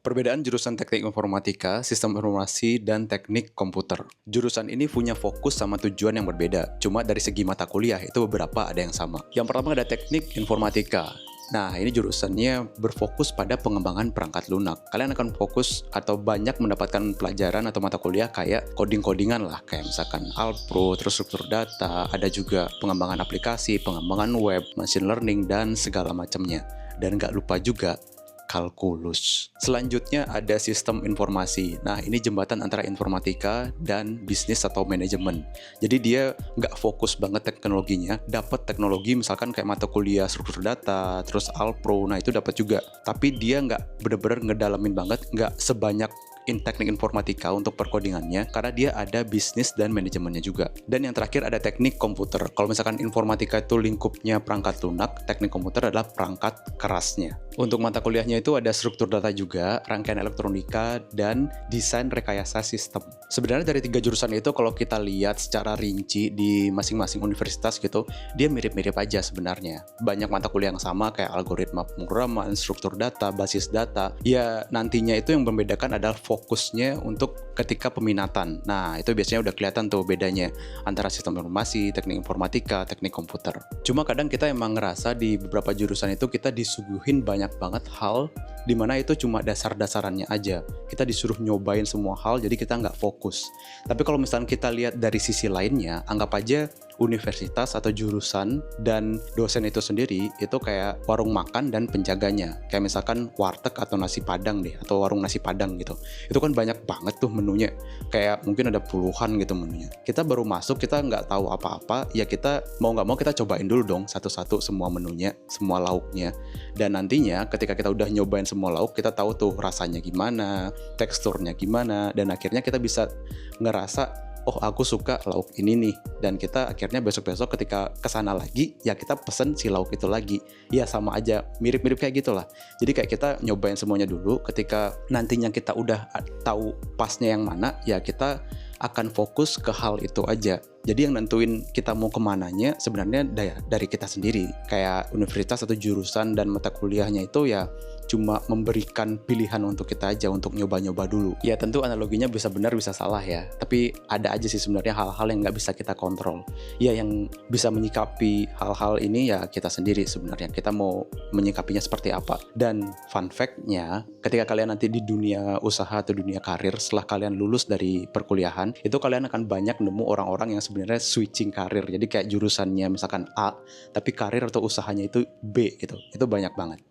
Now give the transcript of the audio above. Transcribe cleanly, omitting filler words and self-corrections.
Perbedaan jurusan teknik informatika, sistem informasi, dan teknik komputer. Jurusan ini punya fokus sama tujuan yang berbeda, cuma dari segi mata kuliah itu beberapa ada yang sama. Yang pertama ada teknik informatika. Nah, ini jurusannya berfokus pada pengembangan perangkat lunak. Kalian akan fokus atau banyak mendapatkan pelajaran atau mata kuliah kayak coding-codingan lah, kayak misalkan Alpro, terus struktur data, ada juga pengembangan aplikasi, pengembangan web, machine learning, dan segala macamnya. Dan nggak lupa juga kalkulus. Selanjutnya ada sistem informasi. Nah, ini jembatan antara informatika dan bisnis atau manajemen. Jadi dia nggak fokus banget teknologinya, dapat teknologi misalkan kayak mata kuliah struktur data, terus Alpro, nah itu dapat juga. Tapi dia nggak bener-bener ngedalamin banget, nggak sebanyak teknik informatika untuk perkodingannya karena dia ada bisnis dan manajemennya juga. Dan yang terakhir ada teknik komputer. Kalau misalkan informatika itu lingkupnya perangkat lunak, teknik komputer adalah perangkat kerasnya. Untuk mata kuliahnya itu ada struktur data juga, rangkaian elektronika, dan desain rekayasa sistem. Sebenarnya dari tiga jurusan itu kalau kita lihat secara rinci di masing-masing universitas gitu, dia mirip-mirip aja sebenarnya. Banyak mata kuliah yang sama kayak algoritma pemrograman, struktur data, basis data. Ya nantinya itu yang membedakan adalah fokusnya untuk ketika peminatan. Nah, itu biasanya udah kelihatan tuh bedanya antara sistem informasi, teknik informatika, teknik komputer. Cuma kadang kita emang ngerasa di beberapa jurusan itu kita disuguhin banyak banget hal dimana itu cuma dasar-dasarannya aja. Kita disuruh nyobain semua hal, jadi kita nggak fokus. Tapi kalau misalnya kita lihat dari sisi lainnya, anggap aja universitas atau jurusan dan dosen itu sendiri itu kayak warung makan dan penjaganya. Kayak misalkan warteg atau nasi padang deh, atau warung nasi padang gitu. Itu kan banyak banget tuh menunya. Kayak mungkin ada puluhan gitu menunya. Kita baru masuk, kita nggak tahu apa-apa, ya kita mau nggak mau kita cobain dulu dong satu-satu semua menunya, semua lauknya. Dan nantinya ketika kita udah nyobain semua lauk, kita tahu tuh rasanya gimana, teksturnya gimana, dan akhirnya kita bisa ngerasa oh aku suka lauk ini nih, dan kita akhirnya besok-besok ketika kesana lagi ya kita pesen si lauk itu lagi. Ya sama aja, mirip-mirip kayak gitulah. Jadi kayak kita nyobain semuanya dulu, ketika nantinya kita udah tahu pasnya yang mana, ya kita akan fokus ke hal itu aja. Jadi yang nentuin kita mau kemananya sebenarnya dari kita sendiri. Kayak universitas atau jurusan dan mata kuliahnya itu ya cuma memberikan pilihan untuk kita aja untuk nyoba-nyoba dulu. Ya tentu analoginya bisa benar bisa salah ya. Tapi ada aja sih sebenarnya hal-hal yang nggak bisa kita kontrol. Ya yang bisa menyikapi hal-hal ini ya kita sendiri sebenarnya. Kita mau menyikapinya seperti apa. Dan fun fact-nya, ketika kalian nanti di dunia usaha atau dunia karir setelah kalian lulus dari perkuliahan, itu kalian akan banyak nemu orang-orang yang sebenarnya switching karir. Jadi kayak jurusannya misalkan A, tapi karir atau usahanya itu B gitu. Itu banyak banget.